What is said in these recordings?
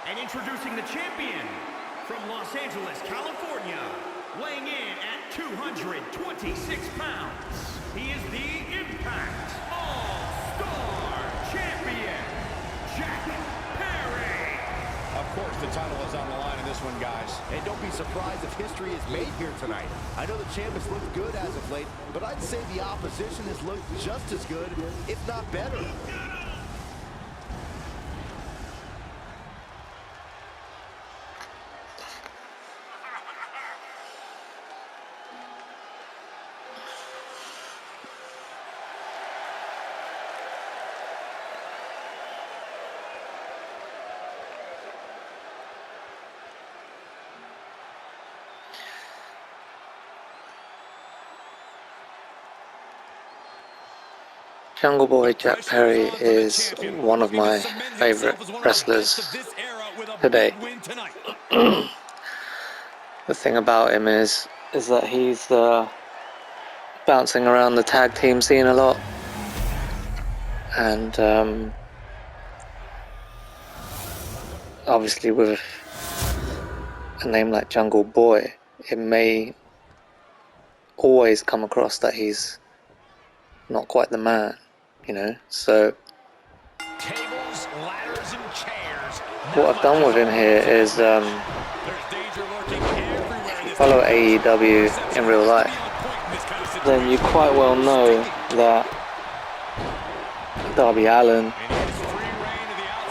And introducing the champion from Los Angeles, California, weighing in at 226 pounds, he is the Impact All-Star Champion, Jack Perry. Of course, the title is on the line in this one, guys. And don't be surprised if history is made here tonight. I know the champ has looked good as of late, but I'd say the opposition has looked just as good, if not better. Jungle Boy Jack Perry is one of my favorite wrestlers today. The thing about him is that he's bouncing around the tag team scene a lot, and obviously with a name like Jungle Boy, it may always come across that he's not quite the man, you know. So Tables, ladders, and chairs. What I've done with him here is if you follow AEW in real life, then you quite well know that Darby Allin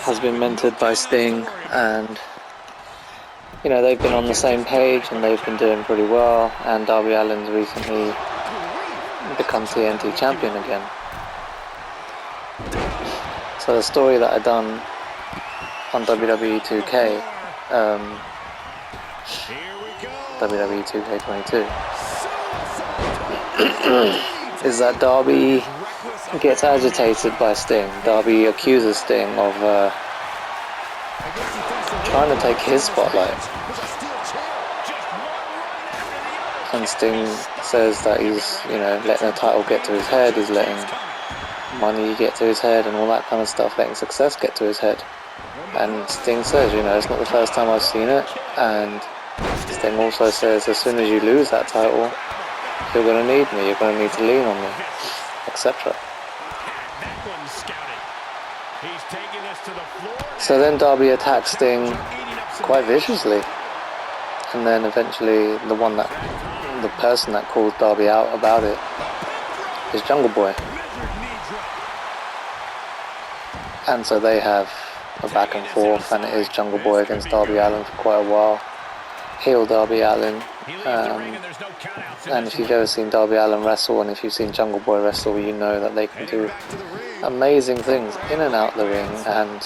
has been mentored by Sting, and you know, they've been on the same page and they've been doing pretty well, and Darby Allin's recently become TNT champion again. So the story that I done on WWE 2K, WWE 2K22, is that Darby gets agitated by Sting. Darby accuses Sting of trying to take his spotlight, and Sting says that he's, you know, letting the title get to his head, he's letting money get to his head and all that kind of stuff, letting success get to his head. And Sting says, you know, it's not the first time I've seen it, and Sting also says, as soon as you lose that title, you're going to need me, you're going to need to lean on me, etc. So then Darby attacks Sting quite viciously, and then eventually the person that calls Darby out about it is Jungle Boy. And so they have a back and forth, and it is Jungle Boy against Darby Allin for quite a while. Heel Darby Allin. And if you've ever seen Darby Allin wrestle, and if you've seen Jungle Boy wrestle, you know that they can do amazing things in and out the ring and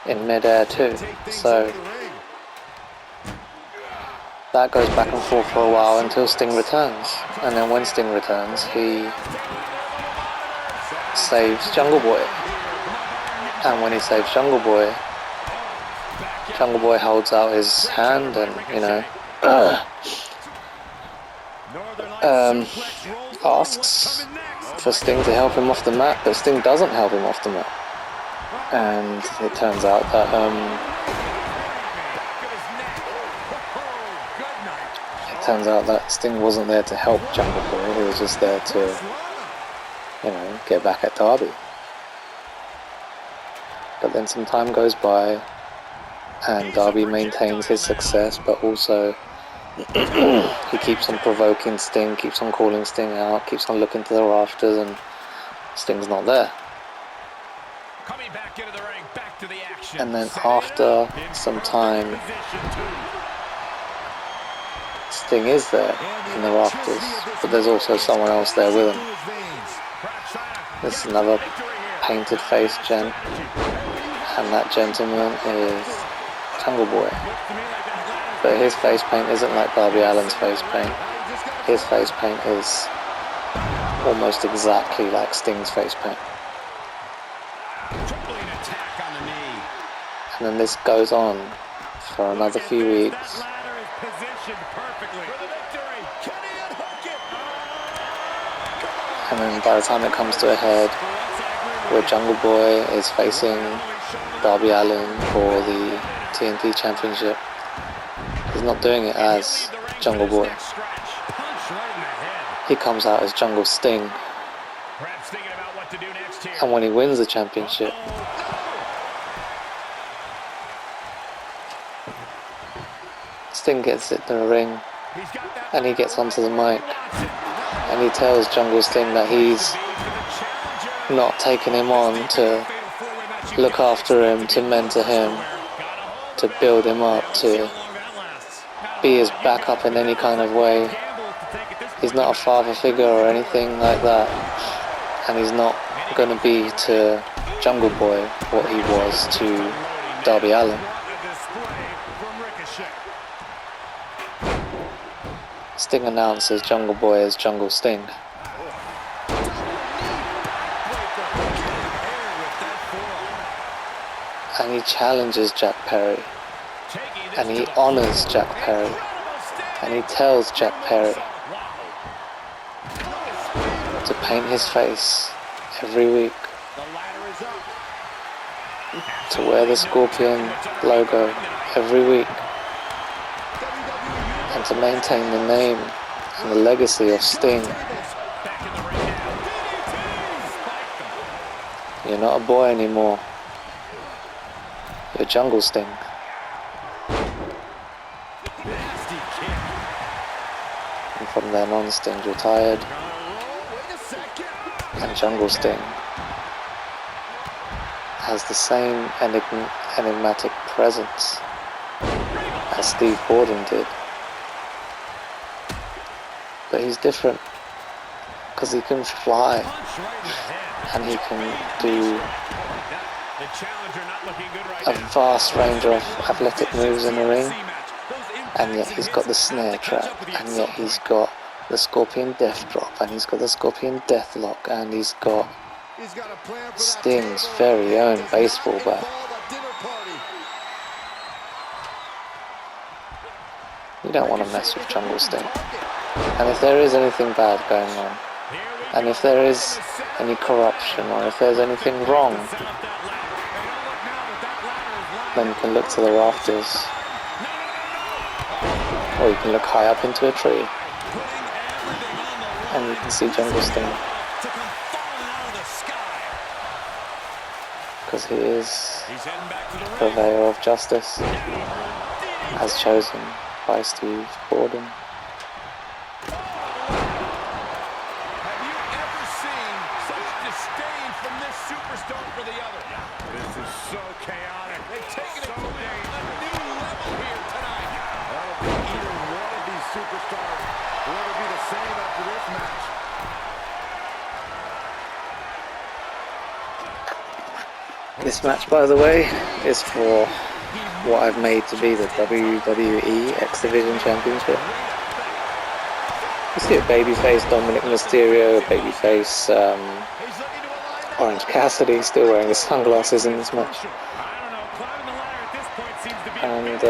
in mid-air too. So that goes back and forth for a while until Sting returns. And then when Sting returns, he saves Jungle Boy. And when he saves Jungle Boy holds out his hand and, you know, asks for Sting to help him off the mat, but Sting doesn't help him off the mat. And it turns out that Sting wasn't there to help Jungle Boy, he was just there to, you know, get back at Darby. But then some time goes by, and Darby maintains his success, but also he keeps on provoking Sting, keeps on calling Sting out, keeps on looking to the rafters, and Sting's not there. And then after some time, Sting is there in the rafters, but there's also someone else there with him. There's another painted face gent, and that gentleman is Jungle Boy. But his face paint isn't like Darby Allin's face paint. His face paint is almost exactly like Sting's face paint. And then this goes on for another few weeks. And then by the time it comes to a head, where Jungle Boy is facing Darby Allin for the TNT Championship. He's not doing it as Jungle Boy. He comes out as Jungle Sting. And when he wins the championship, Sting gets it in the ring and he gets onto the mic and he tells Jungle Sting that he's not taking him on to look after him, to mentor him, to build him up, to be his backup in any kind of way. He's not a father figure or anything like that, and he's not going to be to Jungle Boy what he was to Darby Allin. Sting announces Jungle Boy as Jungle Sting. And he challenges Jack Perry. And he honors Jack Perry. And he tells Jack Perry to paint his face every week, to wear the Scorpion logo every week, and to maintain the name and the legacy of Sting. You're not a boy anymore. You're Jungle Sting. And from then on, Sting retired. And Jungle Sting has the same enigmatic presence as Steve Borden did. But he's different because he can fly and he can do a vast range of athletic moves in the ring, and yet he's got the snare trap, and yet he's got the Scorpion Death Drop, and he's got the Scorpion Death Lock, and he's got Sting's very own baseball bat. You don't want to mess with Jungle Sting. And if there is anything bad going on, and if there is any corruption, or if there's anything wrong, then you can look to the rafters, or you can look high up into a tree, and you can see Jungle Sting, because he is the purveyor of justice, as chosen by Steve Borden. This match, by the way, is for what I've made to be the WWE X Division Championship. You see a babyface Dominic Mysterio, a babyface Orange Cassidy still wearing his sunglasses in this match. And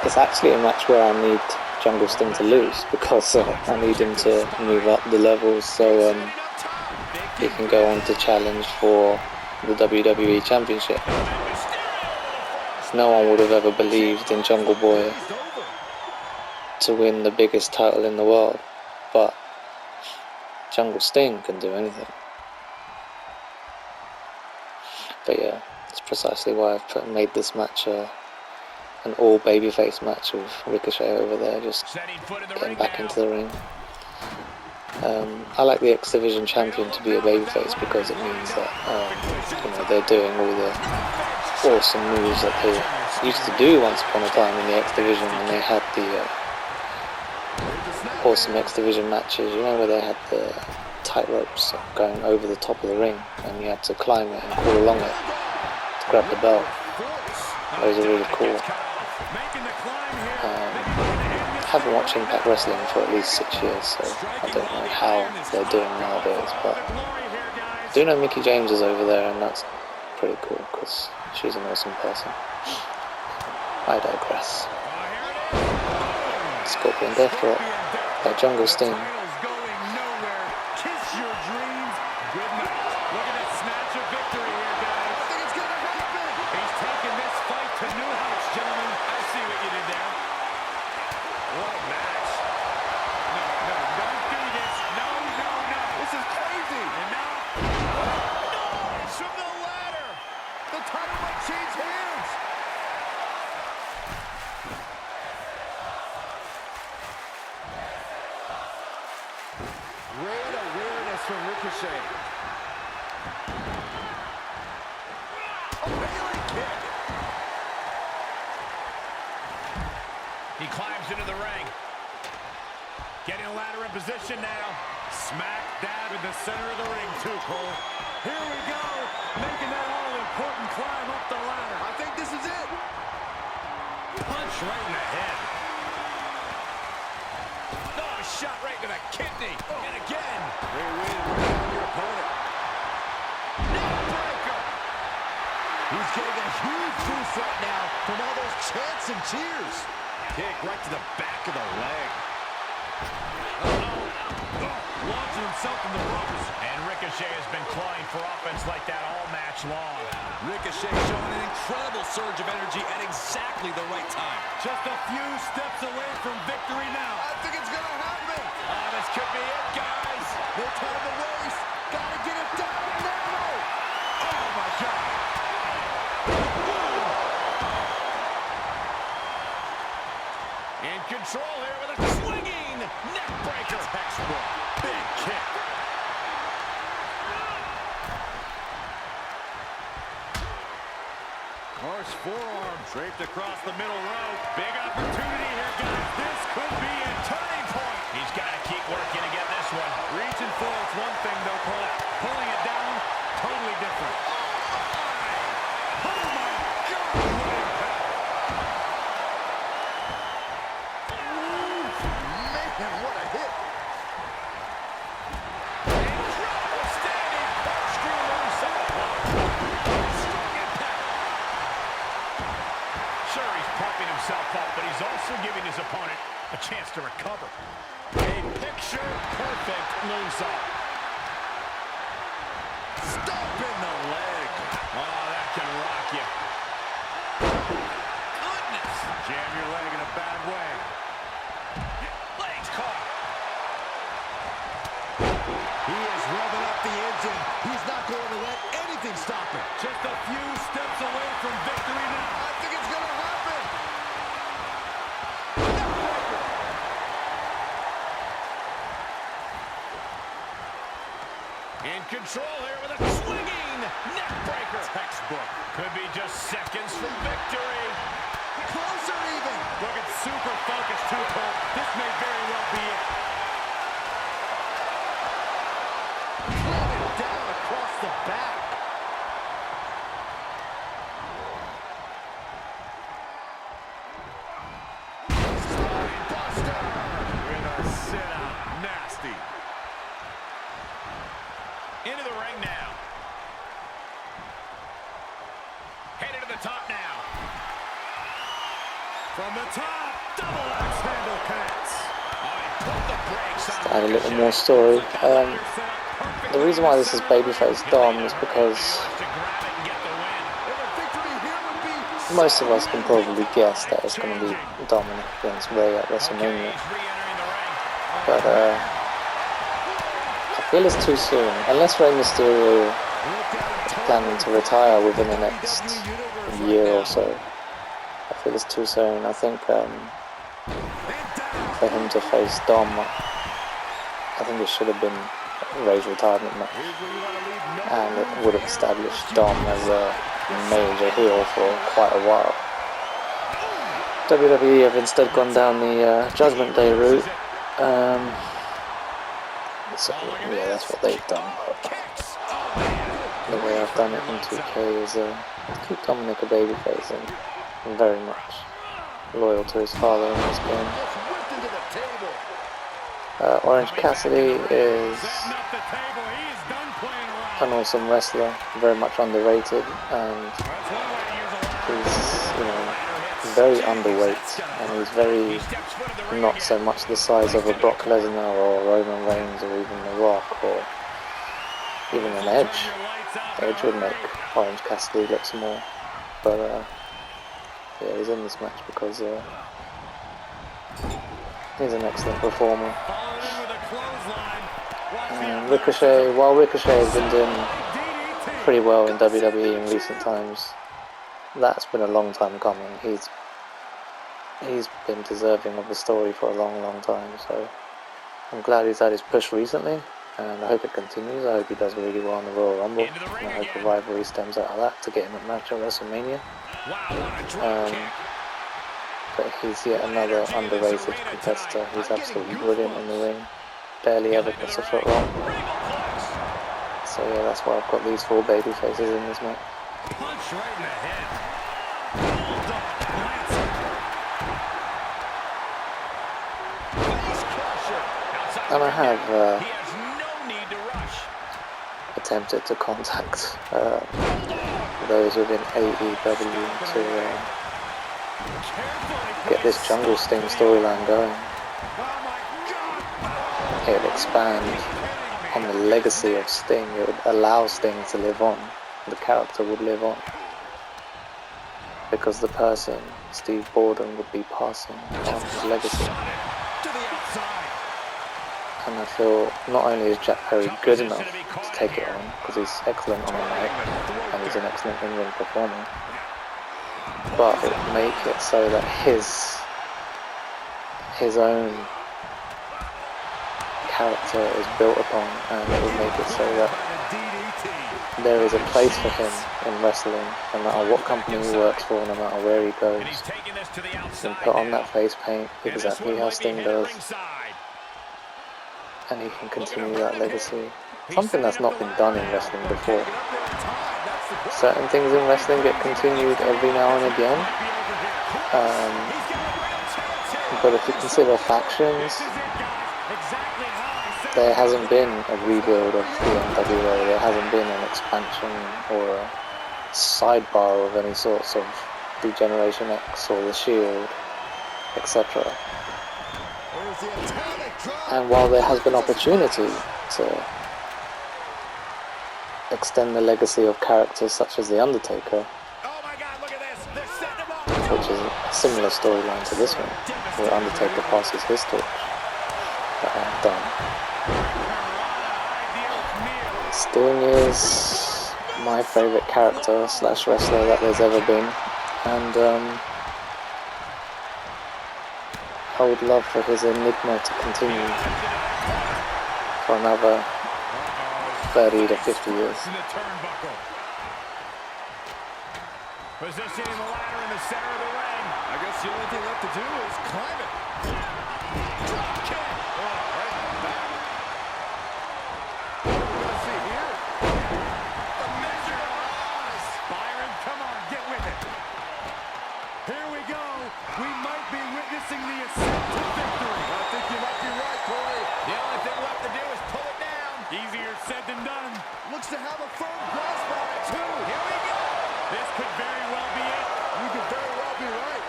it's actually a match where I need Jungle Sting to lose, because I need him to move up the levels so he can go on to challenge for the WWE Championship. No one would have ever believed in Jungle Boy to win the biggest title in the world, but Jungle Sting can do anything. But yeah, that's precisely why I've made this match an all babyface match with Ricochet over there, just getting back into the ring. I like the X Division champion to be a babyface because it means that they're doing all the awesome moves that they used to do once upon a time in the X Division, and they had the awesome X Division matches, where they had the tight ropes going over the top of the ring and you had to climb it and crawl along it to grab the belt. Those are really cool. I haven't watched Impact Wrestling for at least 6 years, so I don't know how they're doing nowadays, but I do know Mickie James is over there, and that's pretty cool because she's an awesome person. I digress. Scorpion Death Drop by Jungle Sting. Great awareness from Ricochet. A Bailey kick. He climbs into the ring. Getting a ladder in position now. Smack dab in the center of the ring, too, Cole. Here we go, making that all-important climb up the ladder. I think this is it. Punch right in the head. Oh, shot right to the kidney. And again. Great way to bring down your opponent. Neckbreaker. He's getting a huge boost right now from all those chants and cheers. Kick right to the back of the leg. Launching himself in the ropes. And Ricochet has been clawing for offense like that all match long. Ricochet showing an incredible surge of energy at exactly the right time. Just a few steps away from victory now. I think it's going to happen. Oh, this could be it, guys. No time to waste. Got to get it done now. Oh, my God. In control here with a swinging neckbreaker. Textbook. Big kick. Harsh forearm draped across the middle row. Big opportunity here, guys. This could be a turning point. He's got to keep working to get this one. Reaching for it's one thing, though, Cole. Pulling it down, totally different. Oh, my God. What impact. Man, what a hit. Incredible standing corkscrew moonsault. Strong impact. Sure, he's pumping himself up, but he's also giving his opponent a chance to recover. A picture-perfect moonsault. Stomp in the leg. Oh, that can rock you. Goodness. Jam your leg in a bad way. Legs caught. He is revving up the engine. He's not going to let anything stop him. Just a few steps away from victory now. I think it's going to happen. In control here with a swinging neckbreaker. Textbook. Could be just seconds from victory. Closer even. Looking super focused, too, Cole. This may very well be it. Driven down across the back. Spinebuster. With a sit-out. Nasty. Into the ring now. Headed to the top now. From the top, double axe handle connects. Oh, he put the brakes on. Add a little more story. The reason why this is babyface Dom is because To grab it and get the win. And the victory here would be most of us can probably guess that it's going to be Dominic against Ray at WrestleMania. He's re-entering the ring. But I feel it's too soon. Unless Rey Mysterio is planning to retire within the next year or so, I feel it's too soon. I think for him to face Dom, I think it should have been Rey's retirement match, and it would have established Dom as a major heel for quite a while. WWE have instead gone down the Judgment Day route. So yeah, that's what they've done. But the way I've done it in 2K is keep Dominic a babyface and very much loyal to his father in this game. Orange Cassidy is an awesome wrestler, very much underrated, and he's very underweight, and he's very not so much the size of a Brock Lesnar or Roman Reigns or even The Rock or even an Edge. Edge would make Orange Cassidy look small, but yeah, he's in this match because he's an excellent performer. And Ricochet, while Ricochet has been doing pretty well in WWE in recent times, that's been a long time coming. He's been deserving of the story for a long time, so I'm glad he's had his push recently, and I hope it continues. I hope he does really well in the Royal Rumble, Into the ring and I hope the again. rivalry stems out of that to get him a match at WrestleMania. Wow, what a drop kick. But he's yet another underrated competitor. He's absolutely brilliant in the ring. Barely ever gets a foot wrong. So yeah, that's why I've got these 4 baby faces in this match. Punch right in the head. Bulldog Lancer. Face crusher. Outside And I the ring have now. He has no need to rush. attempted to contact those within AEW to get this Jungle Sting storyline going. It would expand on the legacy of Sting. It would allow Sting to live on. The character would live on. Because the person, Steve Borden, would be passing on his legacy. And I feel not only is Jack Perry good enough to take it on, because he's excellent on the mic, and he's an excellent in-ring performer, but it would make it so that his own character is built upon, and it would make it so that there is a place for him in wrestling, no matter what company he works for, no matter where he goes. He can put on that face paint exactly how Sting does, and he can continue that legacy. Something that's not been done in wrestling before. Certain things in wrestling get continued every now and again, but if you consider factions, there hasn't been a rebuild of the NWA, there hasn't been an expansion or a sidebar of any sorts of the Generation X or the Shield, etc. And while there has been opportunity to extend the legacy of characters such as The Undertaker, which is a similar storyline to this one, where Undertaker passes his torch that I've done. Sting is my favourite character / wrestler that there's ever been, and I would love for his enigma to continue for another 30 to 50 years. Positioning the ladder in the center of the ring. I guess the only thing left to do is climb it. Drop kick. Oh, right in the back. What are we going to see here? The measure of Oz. Byron, come on, get with it. Here we go. We might be witnessing the ascent to victory. I think you might be right, Corey. The only thing left to do is pull it down. Easier said than done. Looks to have a firm grasp on it, too. Here we go. This could very well be it. You could very well be right.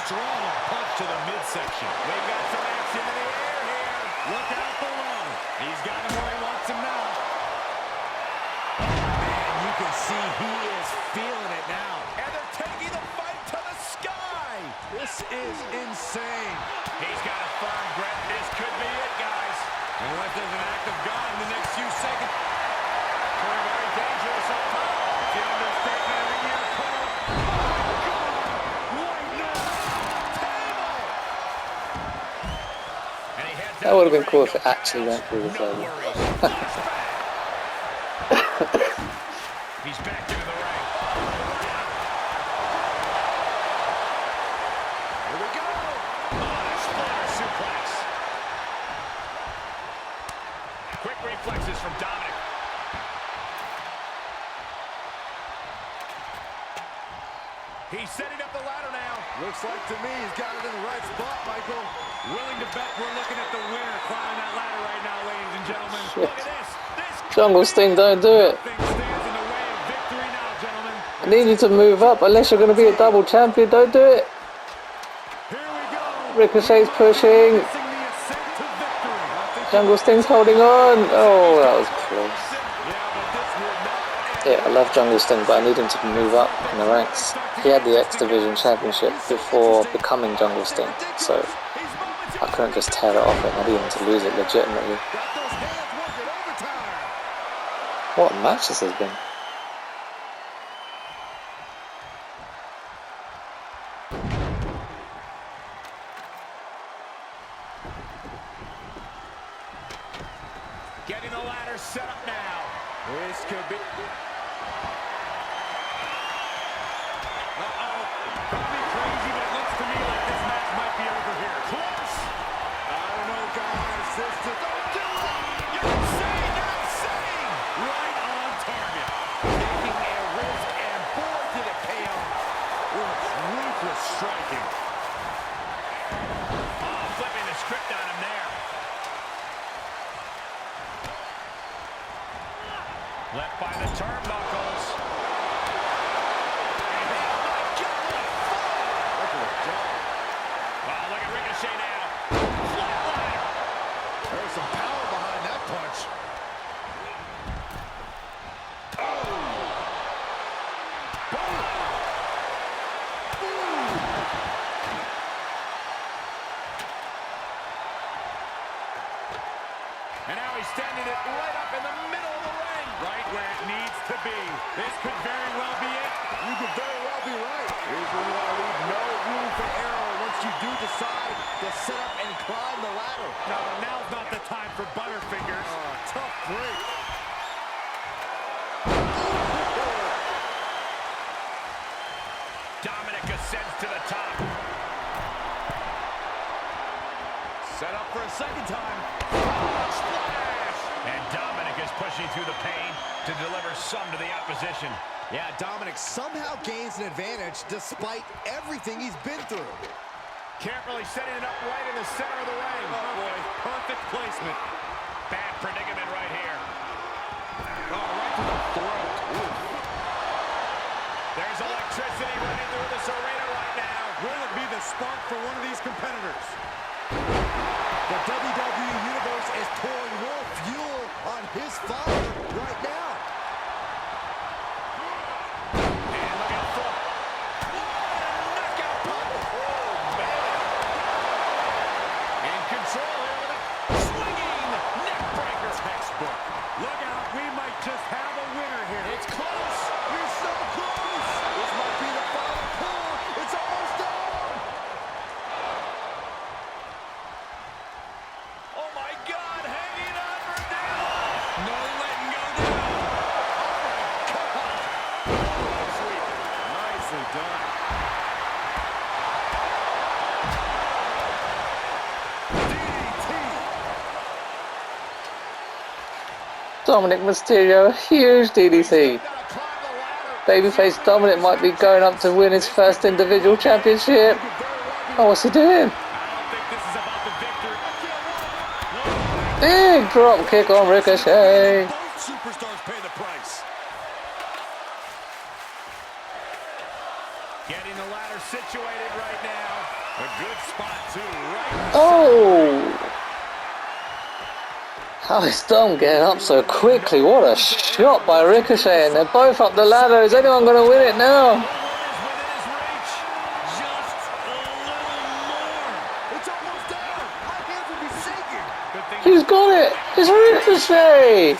Strong punch to the midsection. We've got some action in the air here. Look out below. He's got him where he wants him now. Man, you can see he is feeling it now. And they're taking the fight to the sky. This is insane. He's got a firm grip. This could be it, guys. Unless there's an act of God in the next few seconds. Very dangerous up top. The understatement of the year, Cole. Oh, God. Right now. Table. And he heads That would have been cool if it actually went through the table. He's back into the ring. Here we go. Oh, splatter suplex. Quick reflexes from Dominic. He's setting up the ladder now. Looks like to me he's got it in the right spot, Michael. Willing to bet we're looking at the winner climbing that ladder right now, ladies and gentlemen. Shit. Look at this. Jungle Sting, don't do it. Nothing stands in the way of victory now, gentlemen. I need you to move up unless you're going to be a double champion. Don't do it. Here we go. Ricochet's pushing. Witnessing the ascent to victory. Jungle Sting's holding on. Oh, that was close. Yeah, I love Jungle Sting, but I need him to move up in the ranks. He had the X Division Championship before becoming Jungle Sting, so I couldn't just tear it off him. I needed him to lose it legitimately. What a match this has been. Getting the ladder set up now. This could be... Uh-oh. Could be crazy, but it looks to me like this match might be over here. Close. I don't know, guys. This just... Don't do it. You're insane. You're insane. Right on target. Taking a risk, and boy, did it pay off. With ruthless striking. Oh, flipping the script on him there. Left by the turnbuckles. Wow, look at Ricochet now. Flatliner. There's some power behind that punch. And now he's standing it right up in the middle of the ring. Right where it needs to be. This could very well be it. You could very well be right. Here's where you want to leave no room for error once you do decide to set up and climb the ladder. No, now's not the time for Butterfingers. Tough break. Dominic ascends to the top. Set up for a second time. Splash! And Dominic is pushing through the pain to deliver some to the opposition. Yeah, Dominic somehow gains an advantage despite everything he's been through. Carefully setting it up right in the center of the ring. Oh, boy. Perfect placement. Bad predicament right here. Oh, right to the throat. Ooh. There's electricity running through this arena right now. Will it be the spark for one of these competitors? The WWE Universe is pouring more fuel on his fire right now. And look out for knockout punch. Oh, man. In control here with a swinging neck breaker. Textbook. Look out, we might just have a winner here. It's close. You're so close. This might be the final pull. It's almost done. Oh, my God, hanging on for now. No letting go now. Oh, my God. Sweet. Nicely done. Dominic Mysterio, huge DDT. Babyface Dominic might be going up to win his first individual championship. Oh, what's he doing? Big drop kick on Ricochet. Both superstars pay the price. Getting the ladder situated right now. A good spot too, right? Oh! How is Dom getting up so quickly? What a shot by Ricochet, and they're both up the ladder. Is anyone going to win it now? Within his reach. Just a little more. It's almost done. My hands will be shaking. Good thing He's got it! It's Ricochet!